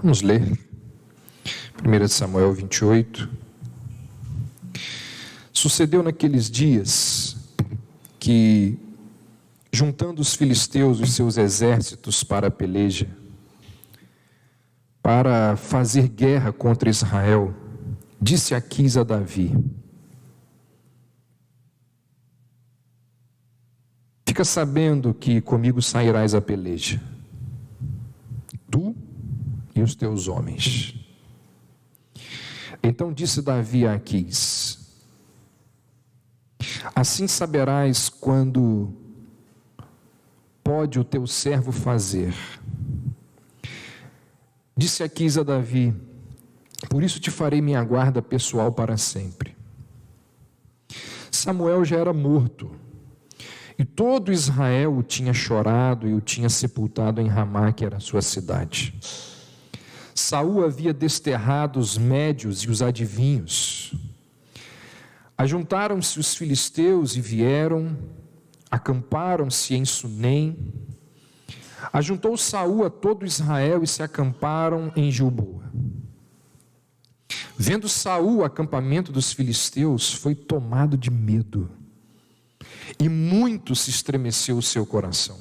Vamos ler 1 Samuel 28. Sucedeu naqueles dias que, juntando os filisteus os seus exércitos para a peleja, para fazer guerra contra Israel, disse Aquis a Davi: fica sabendo que comigo sairás a peleja, tu e os teus homens. Então disse Davi a Aquis: assim saberás quando pode o teu servo fazer. Disse Aquis a Davi: por isso te farei minha guarda pessoal para sempre. Samuel já era morto, e todo Israel o tinha chorado e o tinha sepultado em Ramá, que era a sua cidade. Saul havia desterrado os médios e os adivinhos. Ajuntaram-se os filisteus e vieram, acamparam-se em Sunem. Ajuntou Saul a todo Israel e se acamparam em Gilboa. Vendo Saul o acampamento dos filisteus, foi tomado de medo, e muito se estremeceu o seu coração.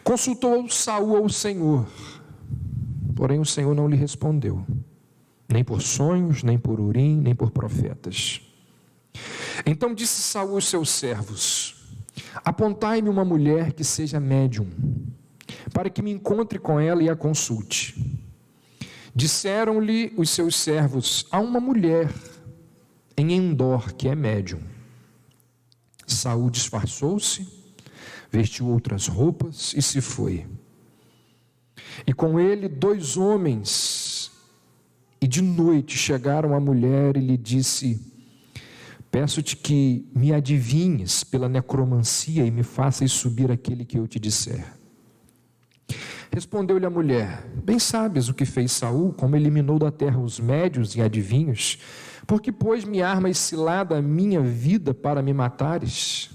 Consultou Saul ao Senhor, porém o Senhor não lhe respondeu, nem por sonhos, nem por Urim, nem por profetas. Então disse Saul aos seus servos: apontai-me uma mulher que seja médium, para que me encontre com ela e a consulte. Disseram-lhe os seus servos: há uma mulher em Endor que é médium. Saul disfarçou-se, vestiu outras roupas e se foi. E com ele 2 homens, e de noite chegaram à mulher e lhe disse: peço-te que me adivinhes pela necromancia e me faças subir aquele que eu te disser. Respondeu-lhe a mulher: bem sabes o que fez Saul, como eliminou da terra os médios e adivinhos, porque pôs-me armas cilada a minha vida para me matares.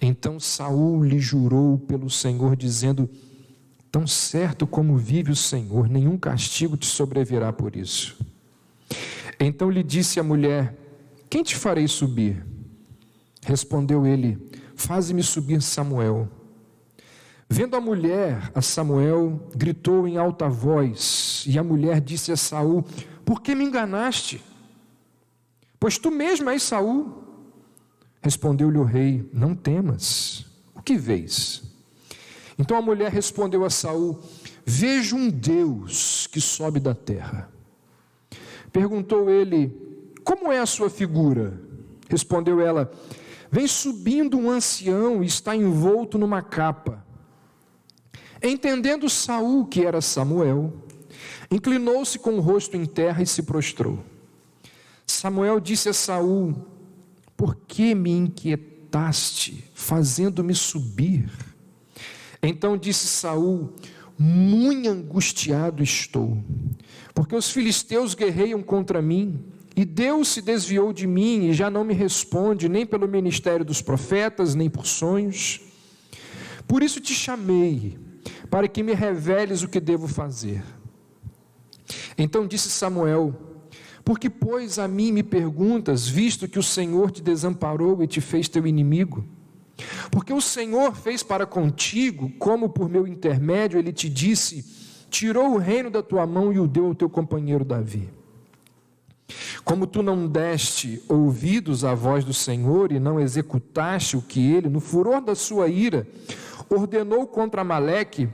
Então Saul lhe jurou pelo Senhor, dizendo: tão certo como vive o Senhor, nenhum castigo te sobrevirá por isso. Então lhe disse a mulher: quem te farei subir? Respondeu ele: faze-me subir Samuel. Vendo a mulher a Samuel, gritou em alta voz, e a mulher disse a Saul: por que me enganaste? Pois tu mesmo és Saul. Respondeu-lhe o rei: não temas, o que vês? Então a mulher respondeu a Saul: vejo um Deus que sobe da terra. Perguntou ele: como é a sua figura? Respondeu ela: vem subindo um ancião e está envolto numa capa. Entendendo Saul que era Samuel, inclinou-se com o rosto em terra e se prostrou. Samuel disse a Saul: por que me inquietaste, fazendo-me subir? Então disse Saul: muito angustiado estou, porque os filisteus guerreiam contra mim, e Deus se desviou de mim e já não me responde, nem pelo ministério dos profetas, nem por sonhos. Por isso te chamei, para que me reveles o que devo fazer. Então disse Samuel: por que, pois, a mim me perguntas, visto que o Senhor te desamparou e te fez teu inimigo? Porque o Senhor fez para contigo, como por meu intermédio ele te disse: tirou o reino da tua mão e o deu ao teu companheiro Davi. Como tu não deste ouvidos à voz do Senhor e não executaste o que ele, no furor da sua ira, ordenou contra Amaleque,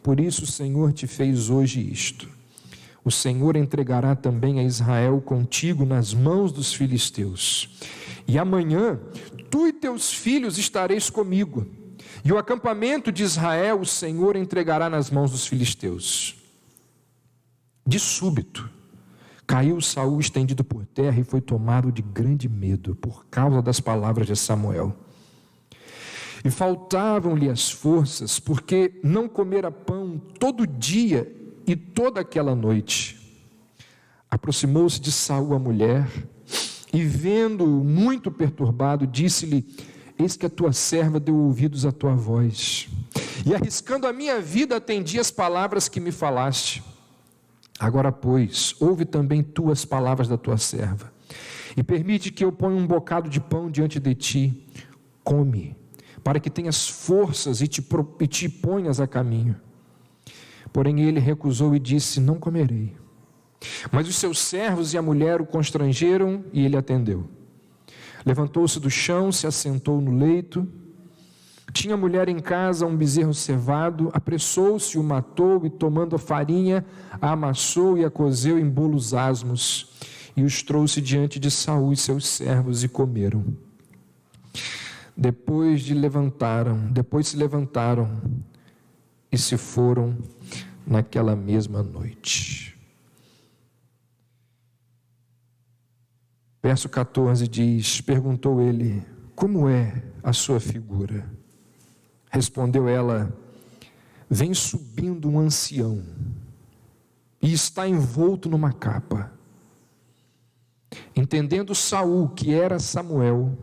por isso o Senhor te fez hoje isto. O Senhor entregará também a Israel contigo nas mãos dos filisteus. E amanhã tu e teus filhos estareis comigo, e o acampamento de Israel o Senhor entregará nas mãos dos filisteus. De súbito caiu Saul estendido por terra e foi tomado de grande medo por causa das palavras de Samuel. E faltavam-lhe as forças, porque não comera pão todo dia e toda aquela noite. Aproximou-se de Saul a mulher, e vendo-o muito perturbado, disse-lhe: eis que a tua serva deu ouvidos à tua voz, e arriscando a minha vida atendi as palavras que me falaste. Agora, pois, ouve também tu as palavras da tua serva, e permite que eu ponha um bocado de pão diante de ti. Come, para que tenhas forças e te ponhas a caminho. Porém ele recusou e disse: não comerei. Mas os seus servos e a mulher o constrangeram, e ele atendeu. Levantou-se do chão, se assentou no leito. Tinha a mulher em casa um bezerro cevado, apressou-se, o matou, e tomando a farinha, a amassou e a cozeu em bolos asmos, e os trouxe diante de Saul e seus servos, e comeram. Depois se levantaram e se foram naquela mesma noite. Verso 14 diz: perguntou ele: como é a sua figura? Respondeu ela: vem subindo um ancião e está envolto numa capa. Entendendo Saul que era Samuel,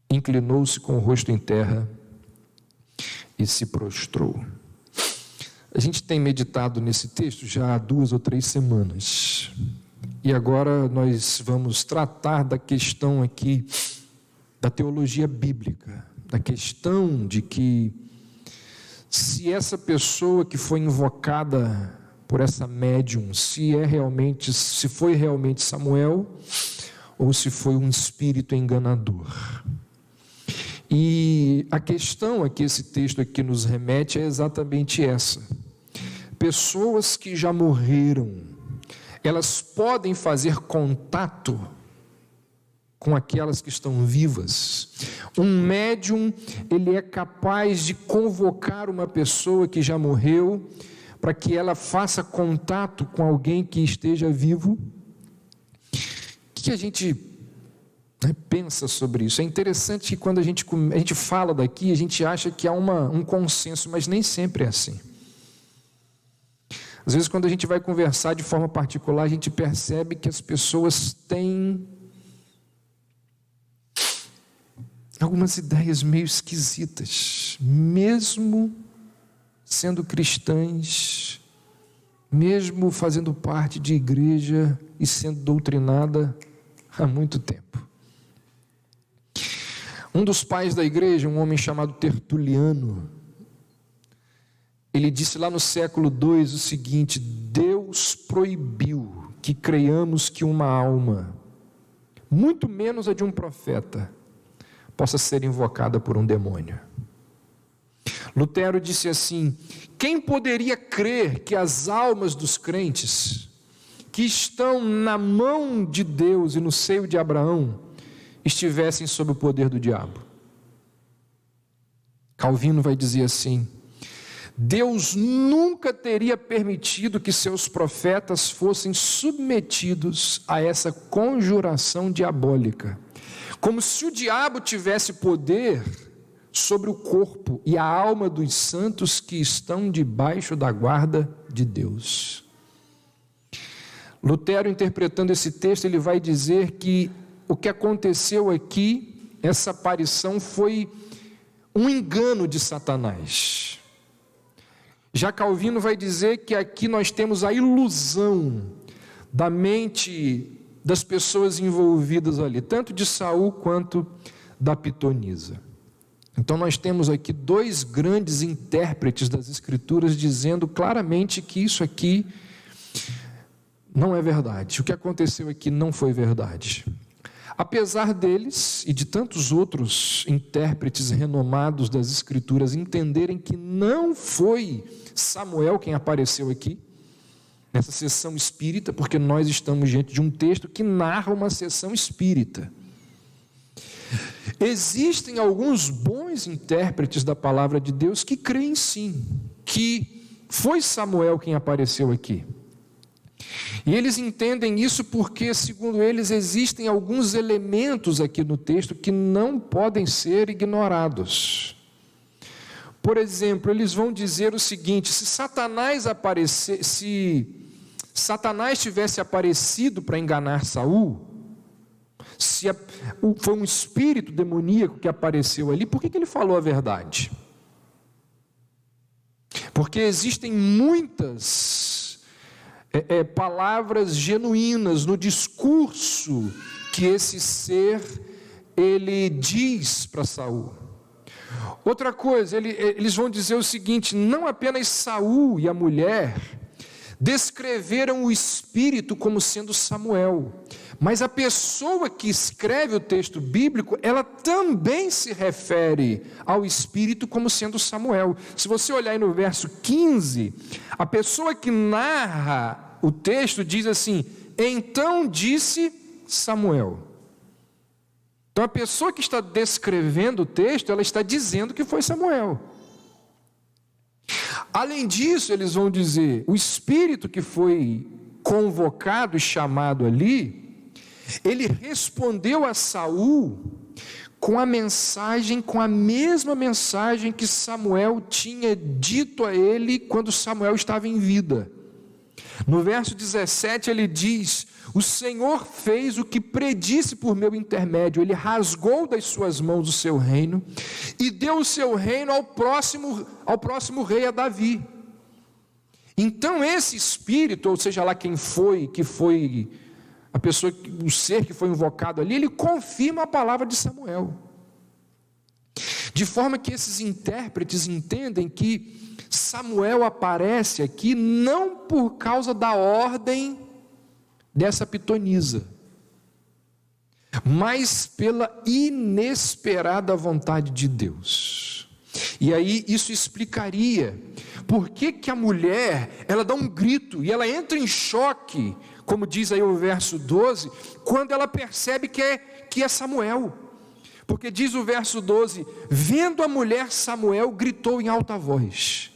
inclinou-se com o rosto em terra e se prostrou. A gente tem meditado nesse texto já há 2 ou 3 semanas. E agora nós vamos tratar da questão aqui da teologia bíblica, da questão de que se essa pessoa que foi invocada por essa médium, se foi realmente Samuel ou se foi um espírito enganador. E a questão a que esse texto aqui nos remete é exatamente essa. Pessoas que já morreram, elas podem fazer contato com aquelas que estão vivas. Um médium, ele é capaz de convocar uma pessoa que já morreu para que ela faça contato com alguém que esteja vivo. O que a gente pensa sobre isso? É interessante que quando a gente fala daqui, a gente acha que há um consenso, mas nem sempre é assim. Às vezes, quando a gente vai conversar de forma particular, a gente percebe que as pessoas têm algumas ideias meio esquisitas, mesmo sendo cristãs, mesmo fazendo parte de igreja e sendo doutrinada há muito tempo. Um dos pais da igreja, um homem chamado Tertuliano, ele disse lá no século II o seguinte: Deus proibiu que creiamos que uma alma, muito menos a de um profeta, possa ser invocada por um demônio. Lutero disse assim: quem poderia crer que as almas dos crentes, que estão na mão de Deus e no seio de Abraão, estivessem sob o poder do diabo? Calvino vai dizer assim: Deus nunca teria permitido que seus profetas fossem submetidos a essa conjuração diabólica, como se o diabo tivesse poder sobre o corpo e a alma dos santos que estão debaixo da guarda de Deus. Lutero, interpretando esse texto, ele vai dizer que o que aconteceu aqui, essa aparição, foi um engano de Satanás. Já Calvino vai dizer que aqui nós temos a ilusão da mente das pessoas envolvidas ali, tanto de Saul quanto da pitonisa. Então nós temos aqui 2 grandes intérpretes das Escrituras dizendo claramente que isso aqui não é verdade. O que aconteceu aqui não foi verdade. Apesar deles e de tantos outros intérpretes renomados das Escrituras entenderem que não foi Samuel quem apareceu aqui, nessa sessão espírita, porque nós estamos diante de um texto que narra uma sessão espírita. Existem alguns bons intérpretes da palavra de Deus que creem sim, que foi Samuel quem apareceu aqui. E eles entendem isso porque, segundo eles, existem alguns elementos aqui no texto que não podem ser ignorados. Por exemplo, eles vão dizer o seguinte: se Satanás tivesse aparecido para enganar Saul, Se foi um espírito demoníaco que apareceu ali, por que ele falou a verdade? Porque existem muitas palavras genuínas no discurso que esse ser, ele diz para Saul. Outra coisa, eles vão dizer o seguinte: não apenas Saul e a mulher descreveram o espírito como sendo Samuel, mas a pessoa que escreve o texto bíblico, ela também se refere ao espírito como sendo Samuel. Se você olhar aí no verso 15, a pessoa que narra o texto diz assim: então disse Samuel. Então a pessoa que está descrevendo o texto, ela está dizendo que foi Samuel. Além disso, eles vão dizer, o espírito que foi convocado e chamado ali, ele respondeu a Saul com a mesma mensagem que Samuel tinha dito a ele quando Samuel estava em vida. No verso 17 ele diz: o Senhor fez o que predisse por meu intermédio, ele rasgou das suas mãos o seu reino e deu o seu reino ao próximo rei, a Davi. Então esse espírito, ou seja lá quem foi, que foi a pessoa, o ser que foi invocado ali, ele confirma a palavra de Samuel. De forma que esses intérpretes entendem que Samuel aparece aqui não por causa da ordem dessa pitonisa, mas pela inesperada vontade de Deus. E aí isso explicaria por que a mulher, ela dá um grito e ela entra em choque, como diz aí o verso 12, quando ela percebe que é Samuel. Porque diz o verso 12: vendo a mulher, Samuel gritou em alta voz.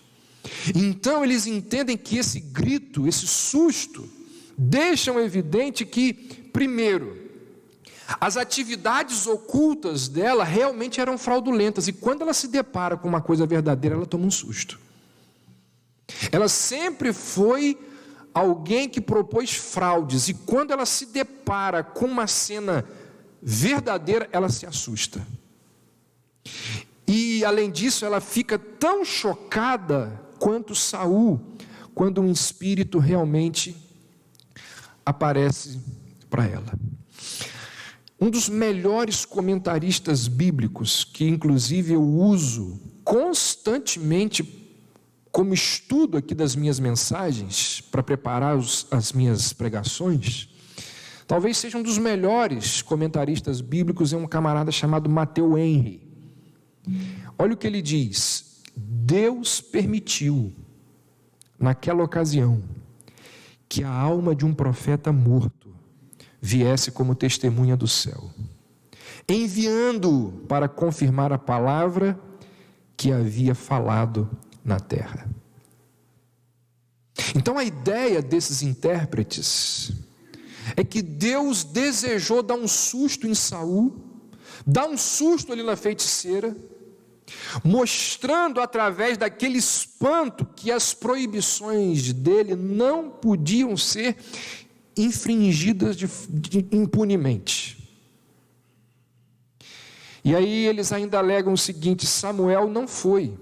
Então eles entendem que esse grito, esse susto, deixam evidente que, primeiro, as atividades ocultas dela realmente eram fraudulentas, e quando ela se depara com uma coisa verdadeira, ela toma um susto. Ela sempre foi alguém que propôs fraudes, e quando ela se depara com uma cena verdadeira, ela se assusta. E além disso, ela fica tão chocada quanto Saul, quando um espírito realmente aparece para ela. Um dos melhores comentaristas bíblicos, que inclusive eu uso constantemente como estudo aqui das minhas mensagens, para preparar as minhas pregações, talvez seja um dos melhores comentaristas bíblicos, é um camarada chamado Matthew Henry. Olha o que ele diz: Deus permitiu, naquela ocasião, que a alma de um profeta morto viesse como testemunha do céu, enviando-o para confirmar a palavra que havia falado na terra. Então a ideia desses intérpretes é que Deus desejou dar um susto em Saul, dar um susto ali na feiticeira, mostrando através daquele espanto que as proibições dele não podiam ser infringidas impunemente. E aí eles ainda alegam o seguinte: Samuel não foi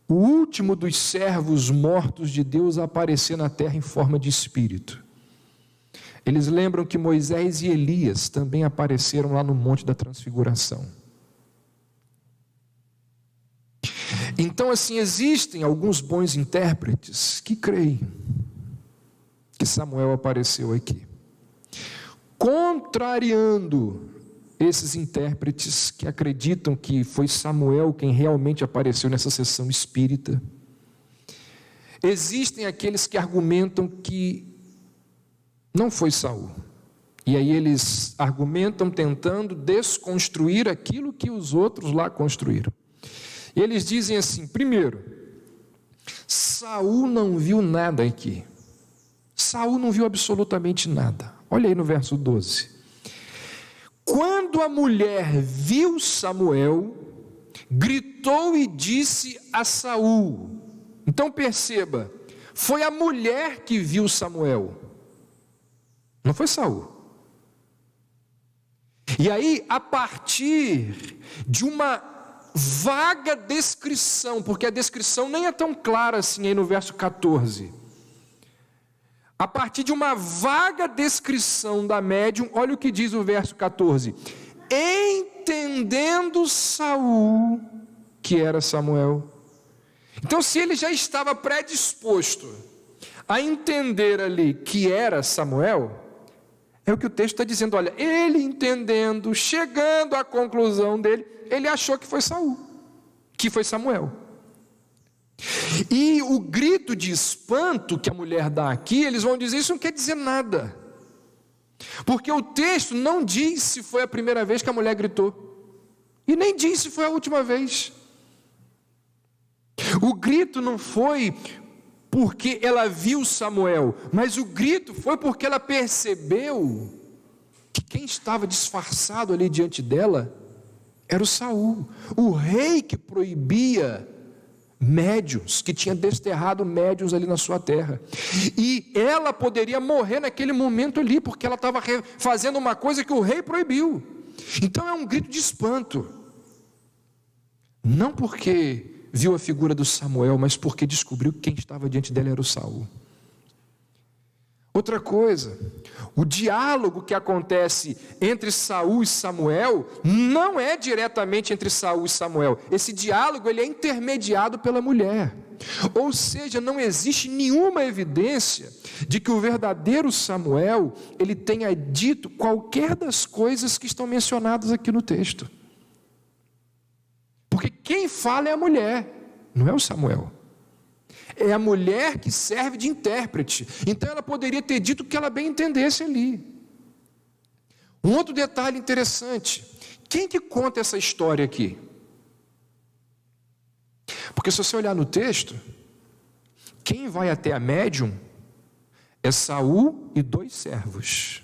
o último dos servos mortos de Deus a aparecer na terra em forma de espírito. Eles lembram que Moisés e Elias também apareceram lá no Monte da Transfiguração. Então, assim, existem alguns bons intérpretes que creem que Samuel apareceu aqui, contrariando esses intérpretes que acreditam que foi Samuel quem realmente apareceu nessa sessão espírita. Existem aqueles que argumentam que não foi Saul, e aí eles argumentam tentando desconstruir aquilo que os outros lá construíram. E eles dizem assim: primeiro, Saul não viu nada aqui. Saul não viu absolutamente nada. Olha aí no verso 12. Quando a mulher viu Samuel, gritou e disse a Saul. Então perceba, foi a mulher que viu Samuel, não foi Saul. E aí, a partir de uma vaga descrição, porque a descrição nem é tão clara assim aí no verso 14. A partir de uma vaga descrição da médium, olha o que diz o verso 14: entendendo Saul que era Samuel. Então, se ele já estava predisposto a entender ali que era Samuel, é o que o texto está dizendo. Olha, ele entendendo, chegando à conclusão dele, ele achou que foi Saul, que foi Samuel. E o grito de espanto que a mulher dá aqui, eles vão dizer, isso não quer dizer nada. Porque o texto não diz se foi a primeira vez que a mulher gritou. E nem diz se foi a última vez. O grito não foi porque ela viu Samuel, mas o grito foi porque ela percebeu que quem estava disfarçado ali diante dela era o Saul, o rei que proibia médiuns, que tinha desterrado médiuns ali na sua terra. E ela poderia morrer naquele momento ali, porque ela estava fazendo uma coisa que o rei proibiu. Então é um grito de espanto. Não porque viu a figura do Samuel, mas porque descobriu que quem estava diante dela era o Saul. Outra coisa, o diálogo que acontece entre Saul e Samuel não é diretamente entre Saul e Samuel. Esse diálogo ele é intermediado pela mulher. Ou seja, não existe nenhuma evidência de que o verdadeiro Samuel ele tenha dito qualquer das coisas que estão mencionadas aqui no texto. Porque quem fala é a mulher, não é o Samuel. É a mulher que serve de intérprete. Então ela poderia ter dito o que ela bem entendesse ali. Um outro detalhe interessante. Quem que conta essa história aqui? Porque se você olhar no texto, quem vai até a médium é Saul e 2 servos.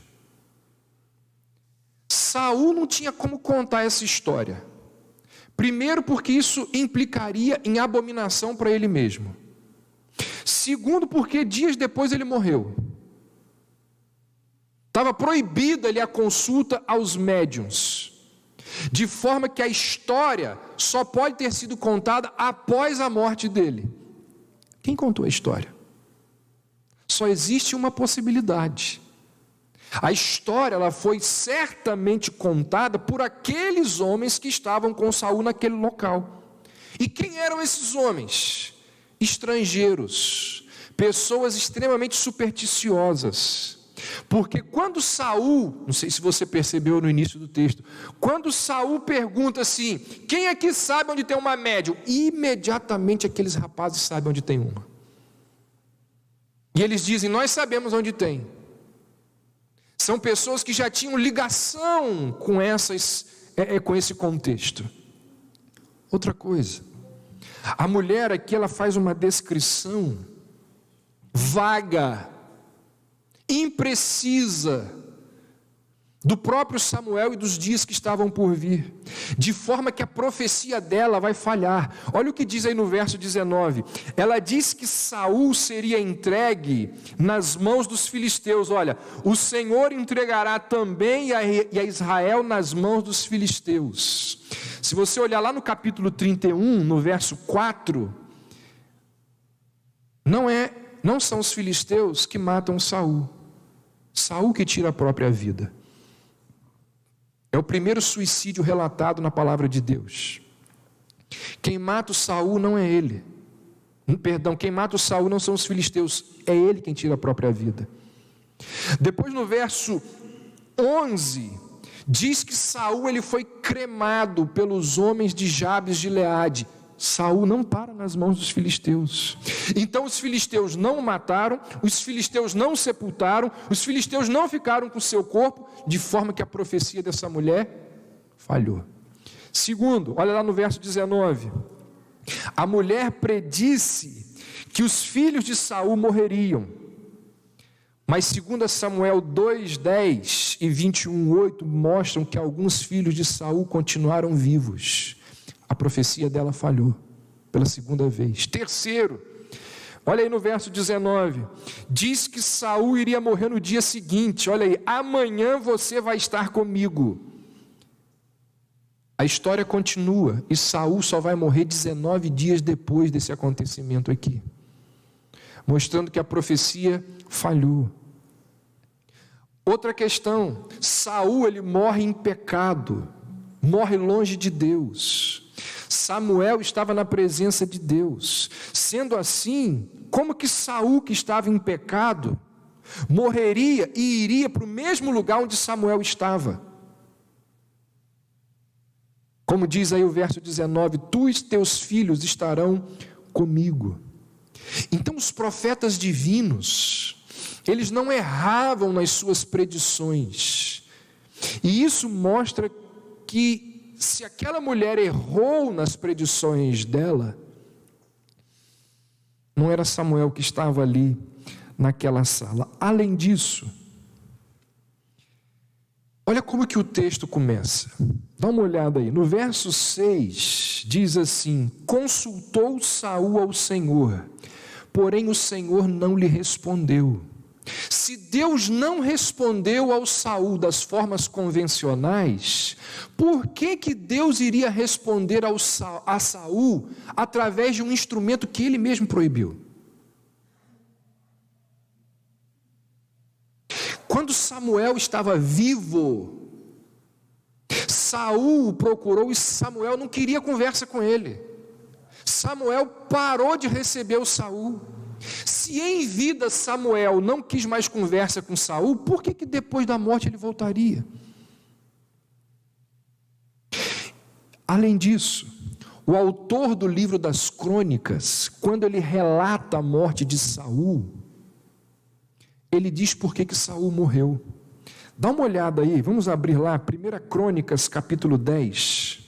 Saul não tinha como contar essa história. Primeiro porque isso implicaria em abominação para ele mesmo. Segundo, porque dias depois ele morreu. Estava proibida ali a consulta aos médiuns, de forma que a história só pode ter sido contada após a morte dele. Quem contou a história? Só existe uma possibilidade. A história ela foi certamente contada por aqueles homens que estavam com Saul naquele local. E quem eram esses homens? Estrangeiros, pessoas extremamente supersticiosas. Porque quando Saul, não sei se você percebeu no início do texto, quando Saul pergunta assim, quem aqui sabe onde tem uma médium? Imediatamente aqueles rapazes sabem onde tem uma. E eles dizem, nós sabemos onde tem. São pessoas que já tinham ligação com esse contexto. Outra coisa, a mulher aqui ela faz uma descrição vaga, imprecisa, do próprio Samuel e dos dias que estavam por vir, de forma que a profecia dela vai falhar. Olha o que diz aí no verso 19, ela diz que Saul seria entregue nas mãos dos filisteus. Olha, o Senhor entregará também a Israel nas mãos dos filisteus. Se você olhar lá no capítulo 31, no verso 4, não são os filisteus que matam Saul, Saul que tira a própria vida. É o primeiro suicídio relatado na palavra de Deus. Quem mata o Saul não é ele. Quem mata o Saul não são os filisteus, é ele quem tira a própria vida. Depois no verso 11, diz que Saul ele foi cremado pelos homens de Jabes de Gileade. Saul não para nas mãos dos filisteus. Então os filisteus não o mataram, os filisteus não o sepultaram, os filisteus não ficaram com o seu corpo, de forma que a profecia dessa mulher falhou. Segundo, olha lá no verso 19, a mulher predisse que os filhos de Saul morreriam, mas segundo Samuel 2:10 e 21:8 mostram que alguns filhos de Saul continuaram vivos. A profecia dela falhou pela segunda vez. Terceiro, olha aí no verso 19, diz que Saul iria morrer no dia seguinte. Olha aí, amanhã você vai estar comigo. A história continua e Saul só vai morrer 19 dias depois desse acontecimento aqui, mostrando que a profecia falhou. Outra questão, Saul ele morre em pecado, morre longe de Deus. Samuel estava na presença de Deus. Sendo assim, como que Saul, que estava em pecado, morreria e iria para o mesmo lugar onde Samuel estava? Como diz aí o verso 19, tu e teus filhos estarão comigo. Então os profetas divinos, eles não erravam nas suas predições. E isso mostra que se aquela mulher errou nas predições dela, não era Samuel que estava ali naquela sala. Além disso, olha como que o texto começa. Dá uma olhada aí. No verso 6, diz assim: consultou Saul ao Senhor, porém o Senhor não lhe respondeu. Se Deus não respondeu ao Saul das formas convencionais, por que Deus iria responder a Saul através de um instrumento que ele mesmo proibiu? Quando Samuel estava vivo, Saul procurou e Samuel não queria conversa com ele. Samuel parou de receber o Saul. Se em vida Samuel não quis mais conversa com Saul, por que depois da morte ele voltaria? Além disso, o autor do livro das Crônicas, quando ele relata a morte de Saul, ele diz por que Saul morreu. Dá uma olhada aí, vamos abrir lá, 1 Crônicas, capítulo 10.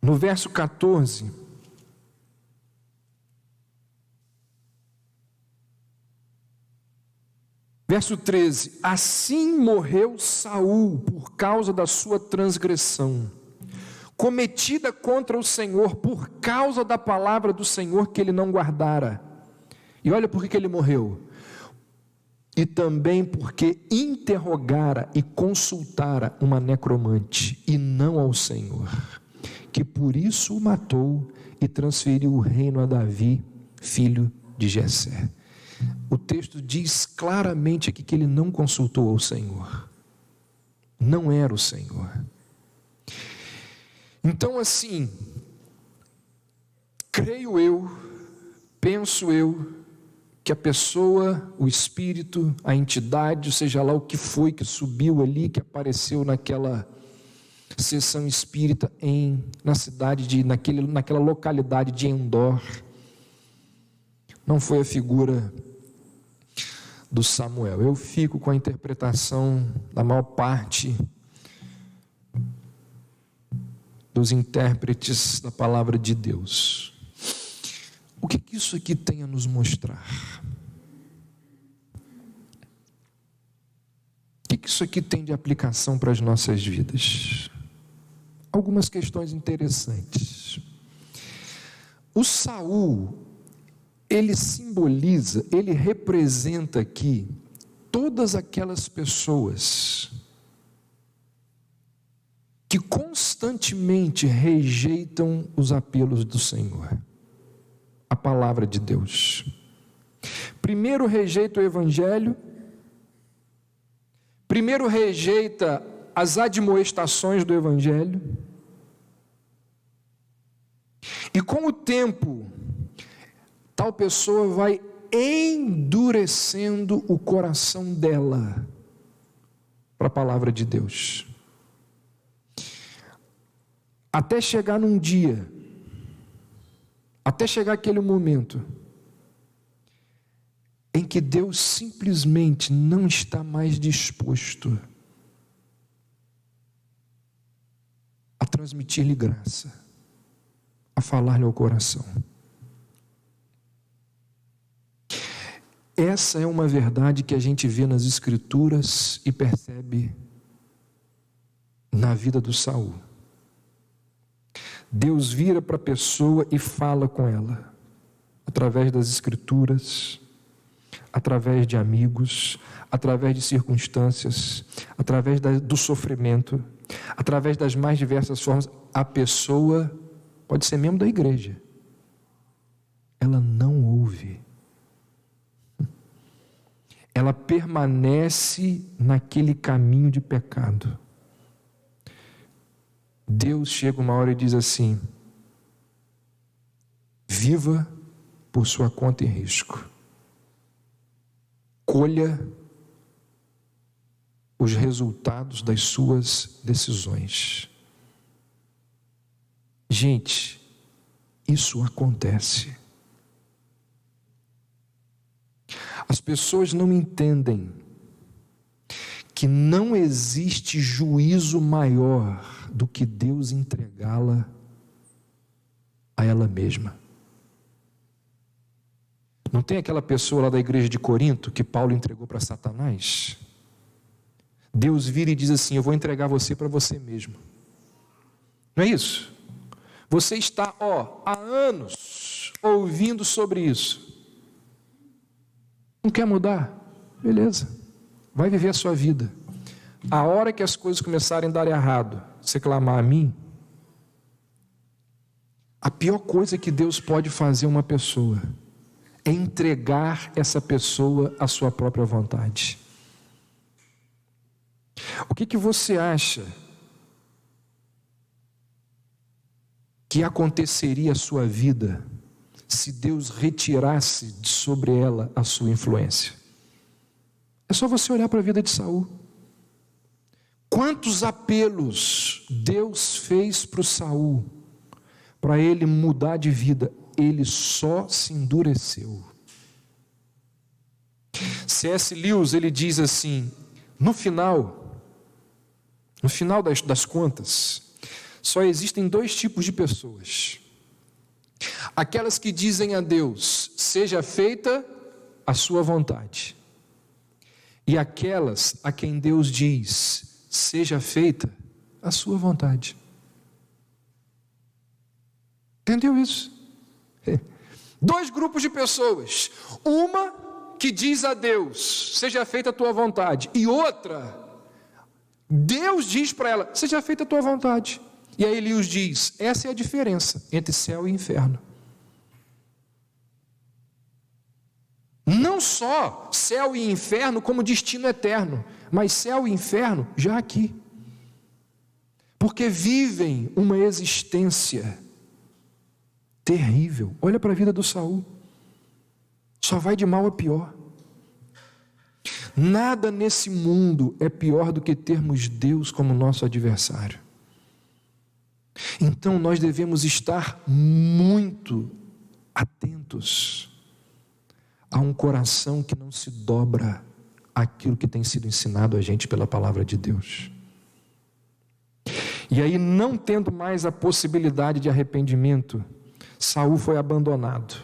No verso 14, verso 13, assim morreu Saul por causa da sua transgressão, cometida contra o Senhor, por causa da palavra do Senhor que ele não guardara. E olha por que ele morreu. E também porque interrogara e consultara uma necromante, e não ao Senhor, que por isso o matou e transferiu o reino a Davi, filho de Jessé. O texto diz claramente aqui que ele não consultou ao Senhor. Não era o Senhor. Então assim, creio eu, penso eu, que a pessoa, o espírito, a entidade, seja lá o que foi que subiu ali, que apareceu naquela sessão espírita na cidade, naquela localidade de Endor, não foi a figura do Samuel. Eu fico com a interpretação da maior parte dos intérpretes da palavra de Deus. O que isso aqui tem a nos mostrar? O que isso aqui tem de aplicação para as nossas vidas? Algumas questões interessantes. O Saul, ele simboliza, ele representa aqui todas aquelas pessoas que constantemente rejeitam os apelos do Senhor, a palavra de Deus. Primeiro rejeita o Evangelho, primeiro rejeita as admoestações do Evangelho, e com o tempo, tal pessoa vai endurecendo o coração dela para a palavra de Deus. Até chegar num dia, até chegar aquele momento em que Deus simplesmente não está mais disposto a transmitir-lhe graça, a falar-lhe ao coração. Essa é uma verdade que a gente vê nas Escrituras e percebe na vida do Saul. Deus vira para a pessoa e fala com ela, através das Escrituras, através de amigos, através de circunstâncias, através do sofrimento, através das mais diversas formas. A pessoa pode ser membro da igreja, ela não ouve, ela permanece naquele caminho de pecado. Deus chega uma hora e diz assim: viva por sua conta e risco, colha os resultados das suas decisões. Gente, isso acontece. As pessoas não entendem que não existe juízo maior do que Deus entregá-la a ela mesma. Não tem aquela pessoa lá da igreja de Corinto que Paulo entregou para Satanás? Deus vira e diz assim: eu vou entregar você para você mesmo. Não é isso? Você está, há anos ouvindo sobre isso. Não quer mudar? Beleza. Vai viver a sua vida. A hora que as coisas começarem a dar errado, você clamar a mim, a pior coisa que Deus pode fazer a uma pessoa é entregar essa pessoa à sua própria vontade. O que você acha que aconteceria à sua vida se Deus retirasse de sobre ela a sua influência? É só você olhar para a vida de Saul. Quantos apelos Deus fez para o Saul, para ele mudar de vida, ele só se endureceu. C.S. Lewis, ele diz assim: no final das contas, só existem dois tipos de pessoas: aquelas que dizem a Deus, seja feita a sua vontade, e aquelas a quem Deus diz, seja feita a sua vontade. Entendeu isso? Dois grupos de pessoas: uma que diz a Deus, seja feita a tua vontade, e outra, Deus diz para ela, seja feita a tua vontade. E aí Elias diz, essa é a diferença entre céu e inferno. Não só céu e inferno como destino eterno, mas céu e inferno já aqui. Porque vivem uma existência terrível. Olha para a vida do Saul. Só vai de mal a pior. Nada nesse mundo é pior do que termos Deus como nosso adversário. Então nós devemos estar muito atentos a um coração que não se dobra àquilo que tem sido ensinado a gente pela palavra de Deus. E aí, não tendo mais a possibilidade de arrependimento, Saul foi abandonado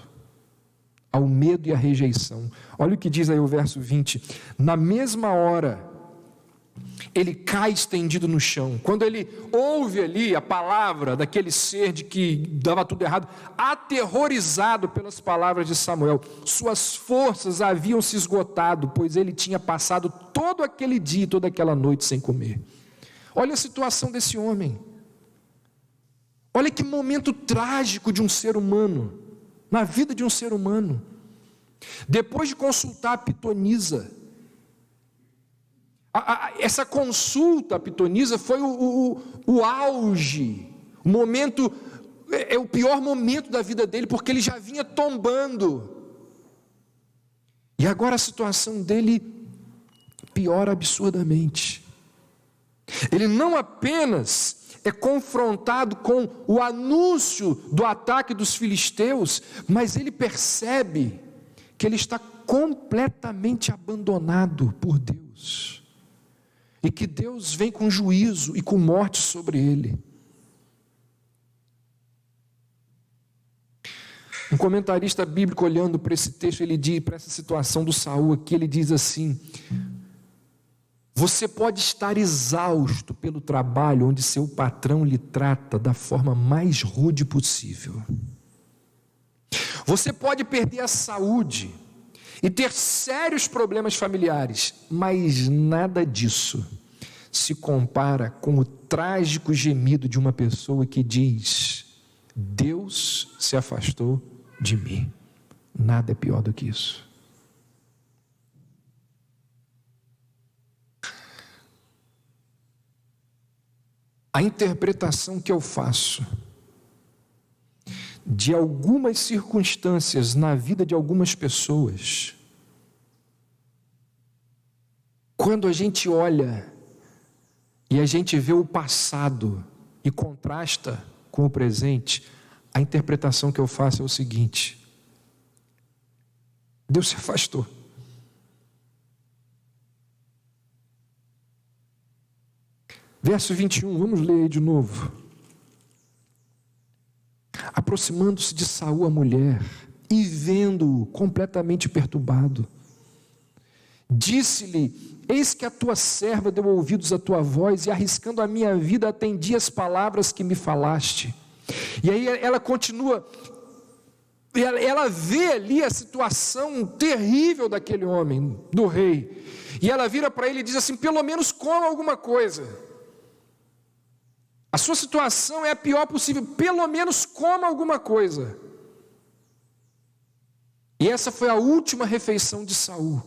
ao medo e à rejeição. Olha o que diz aí o verso 20: na mesma hora ele cai estendido no chão. Quando ele ouve ali a palavra daquele ser de que dava tudo errado, aterrorizado pelas palavras de Samuel, suas forças haviam se esgotado, pois ele tinha passado todo aquele dia, toda aquela noite sem comer. Olha a situação desse homem. Olha que momento trágico de um ser humano, na vida de um ser humano. Depois de consultar a pitonisa, essa consulta à pitonisa foi o auge, o momento, é o pior momento da vida dele, porque ele já vinha tombando. E agora a situação dele piora absurdamente. Ele não apenas é confrontado com o anúncio do ataque dos filisteus, mas ele percebe que ele está completamente abandonado por Deus. E que Deus vem com juízo e com morte sobre ele. Um comentarista bíblico, olhando para esse texto, ele diz, para essa situação do Saul aqui, ele diz assim: você pode estar exausto pelo trabalho onde seu patrão lhe trata da forma mais rude possível. Você pode perder a saúde e ter sérios problemas familiares, mas nada disso se compara com o trágico gemido de uma pessoa que diz: Deus se afastou de mim. Nada é pior do que isso. A interpretação que eu faço de algumas circunstâncias na vida de algumas pessoas, quando a gente olha e a gente vê o passado e contrasta com o presente, a interpretação que eu faço é o seguinte: Deus se afastou. Verso 21, vamos ler aí de novo. Aproximando-se de Saul a mulher, e vendo-o completamente perturbado, disse-lhe: eis que a tua serva deu ouvidos à tua voz, e arriscando a minha vida, atendi as palavras que me falaste. E aí ela continua, ela vê ali a situação terrível daquele homem, do rei, e ela vira para ele e diz assim: pelo menos coma alguma coisa. A sua situação é a pior possível, pelo menos coma alguma coisa. E essa foi a última refeição de Saul.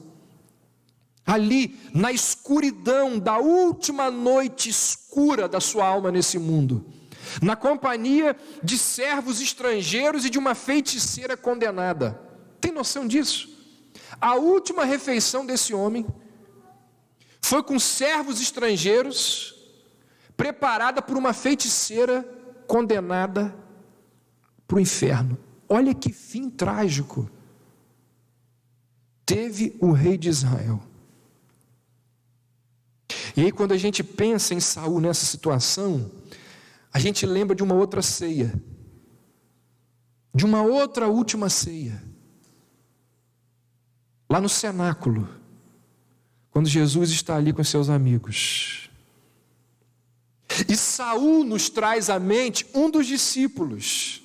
Ali, na escuridão da última noite escura da sua alma nesse mundo, na companhia de servos estrangeiros e de uma feiticeira condenada. Tem noção disso? A última refeição desse homem foi com servos estrangeiros, preparada por uma feiticeira condenada para o inferno. Olha que fim trágico teve o rei de Israel. E aí, quando a gente pensa em Saul nessa situação, a gente lembra de uma outra ceia, de uma outra última ceia, lá no cenáculo, quando Jesus está ali com seus amigos. E Saul nos traz à mente um dos discípulos,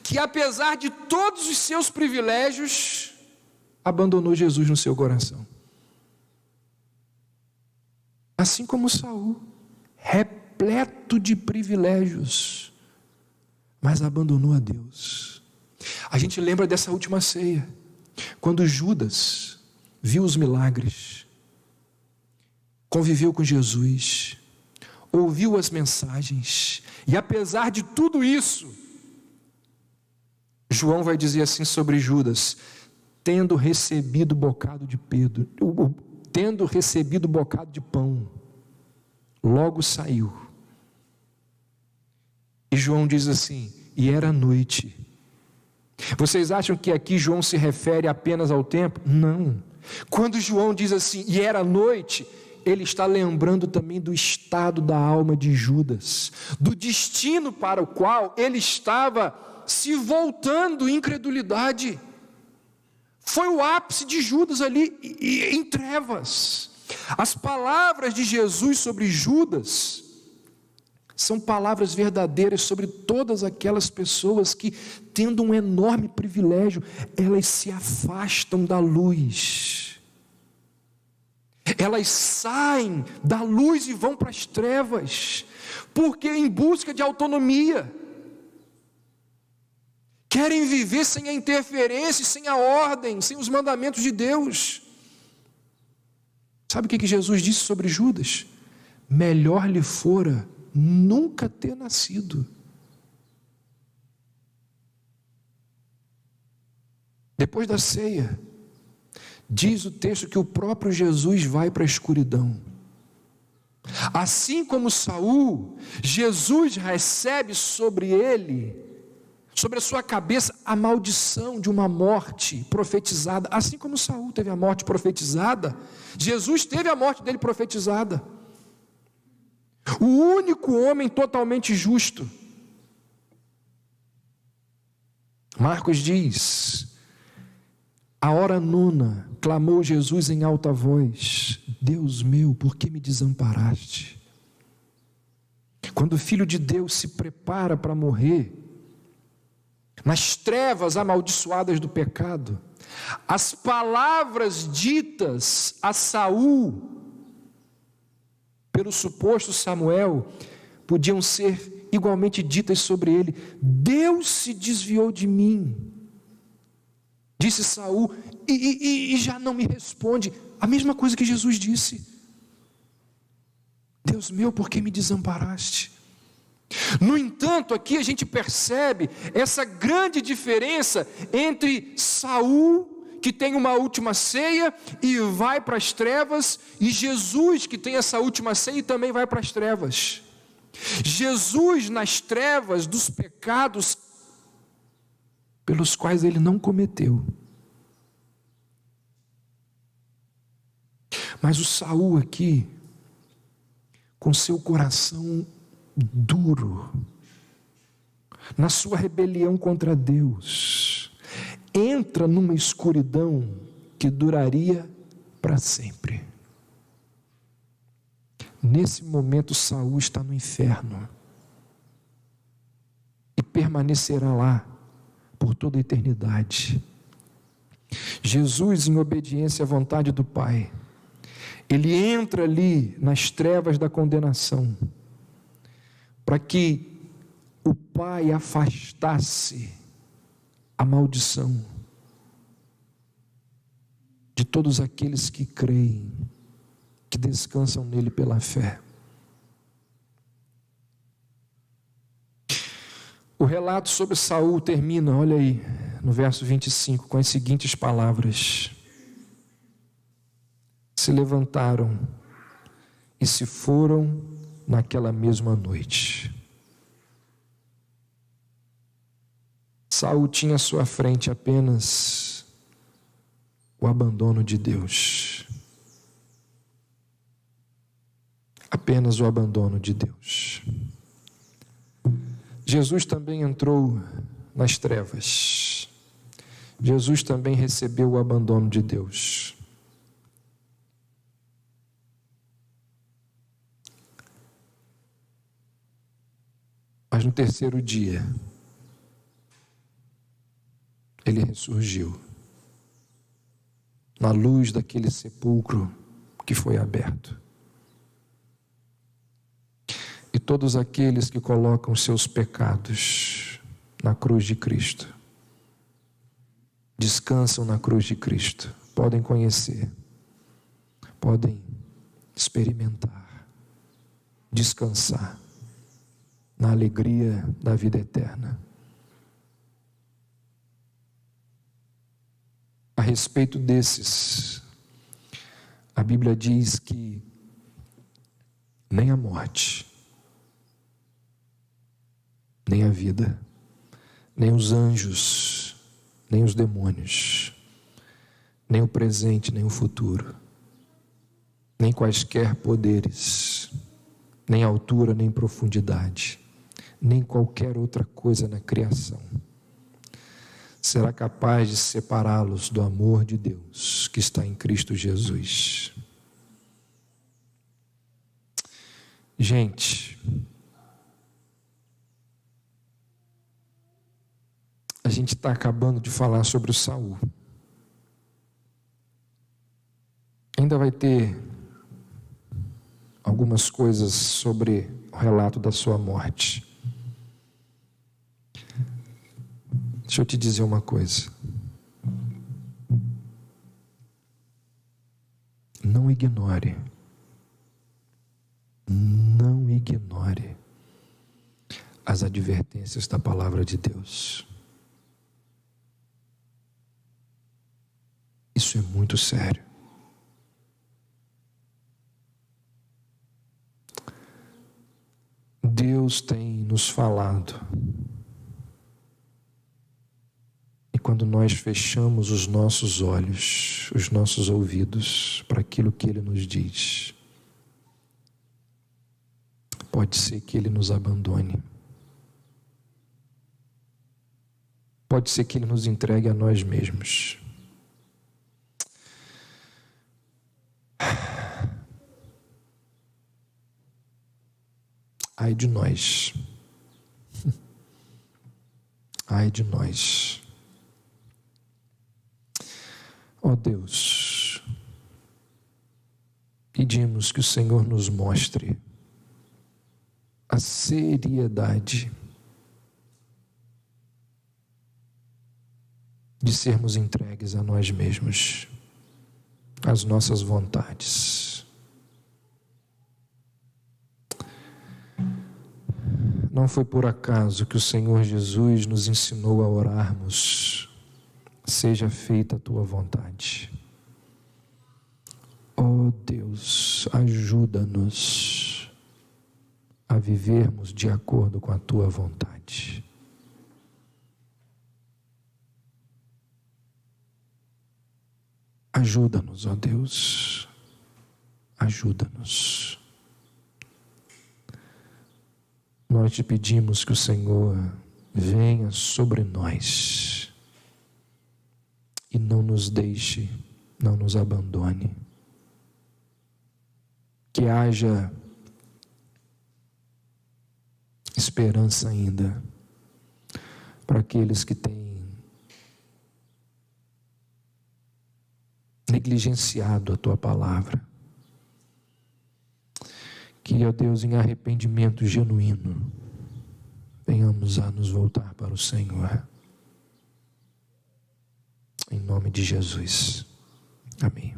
que apesar de todos os seus privilégios, abandonou Jesus no seu coração. Assim como Saul, repleto de privilégios, mas abandonou a Deus. A gente lembra dessa última ceia, quando Judas viu os milagres, conviveu com Jesus, ouviu as mensagens, e apesar de tudo isso, João vai dizer assim sobre Judas: tendo recebido o bocado de Pedro, tendo recebido o bocado de pão, logo saiu. E João diz assim: e era noite. Vocês acham que aqui João se refere apenas ao tempo? Não. Quando João diz assim, e era noite, ele está lembrando também do estado da alma de Judas, do destino para o qual ele estava se voltando em incredulidade. Foi o ápice de Judas ali, em trevas. As palavras de Jesus sobre Judas são palavras verdadeiras sobre todas aquelas pessoas que, tendo um enorme privilégio, elas se afastam da luz. Elas saem da luz e vão para as trevas, porque em busca de autonomia, querem viver sem a interferência, sem a ordem, sem os mandamentos de Deus. Sabe o que Jesus disse sobre Judas? Melhor lhe fora nunca ter nascido. Depois da ceia, diz o texto que o próprio Jesus vai para a escuridão. Assim como Saul, Jesus recebe sobre ele, sobre a sua cabeça, a maldição de uma morte profetizada. Assim como Saul teve a morte profetizada, Jesus teve a morte dele profetizada. O único homem totalmente justo. Marcos diz: a hora nona, clamou Jesus em alta voz: Deus meu, por que me desamparaste? Quando o Filho de Deus se prepara para morrer, nas trevas amaldiçoadas do pecado, As palavras ditas a Saul pelo suposto Samuel podiam ser igualmente ditas sobre ele. Deus se desviou de mim, disse Saul, e já não me responde. A mesma coisa que Jesus disse: Deus meu, por que me desamparaste? No entanto, aqui a gente percebe essa grande diferença entre Saul, que tem uma última ceia e vai para as trevas, e Jesus, que tem essa última ceia e também vai para as trevas. Jesus nas trevas dos pecados pelos quais ele não cometeu. Mas o Saul aqui, com seu coração duro, na sua rebelião contra Deus, entra numa escuridão que duraria para sempre. Nesse momento, Saul está no inferno e permanecerá lá por toda a eternidade. Jesus, em obediência à vontade do Pai, ele entra ali nas trevas da condenação, para que o Pai afastasse a maldição de todos aqueles que creem, que descansam nele pela fé. O relato sobre Saul termina, olha aí, no verso 25, com as seguintes palavras: se levantaram e se foram naquela mesma noite. Saul tinha à sua frente apenas o abandono de Deus. Apenas o abandono de Deus. Jesus também entrou nas trevas. Jesus também recebeu o abandono de Deus. Mas no terceiro dia, ele ressurgiu, na luz daquele sepulcro que foi aberto. E todos aqueles que colocam seus pecados na cruz de Cristo, descansam na cruz de Cristo, podem conhecer, podem experimentar, descansar na alegria da vida eterna. A respeito desses, a Bíblia diz que nem a morte, nem a vida, nem os anjos, nem os demônios, nem o presente, nem o futuro, nem quaisquer poderes, nem altura, nem profundidade, nem qualquer outra coisa na criação será capaz de separá-los do amor de Deus que está em Cristo Jesus. Gente, a gente está acabando de falar sobre o Saul. Ainda vai ter algumas coisas sobre o relato da sua morte. Deixa eu te dizer uma coisa. Não ignore as advertências da palavra de Deus. Isso é muito sério. Deus tem nos falado. E quando nós fechamos os nossos olhos, os nossos ouvidos para aquilo que Ele nos diz, pode ser que Ele nos abandone. Pode ser que Ele nos entregue a nós mesmos. Ai de nós. Ai de nós. Ó Deus, pedimos que o Senhor nos mostre a seriedade de sermos entregues a nós mesmos, às nossas vontades. Não foi por acaso que o Senhor Jesus nos ensinou a orarmos: seja feita a tua vontade. Ó Deus, ajuda-nos a vivermos de acordo com a tua vontade. Ajuda-nos, ó Deus, ajuda-nos. Nós te pedimos que o Senhor venha sobre nós e não nos deixe, não nos abandone. Que haja esperança ainda para aqueles que têm negligenciado a tua palavra. Que, ó Deus, em arrependimento genuíno, venhamos a nos voltar para o Senhor. Em nome de Jesus. Amém.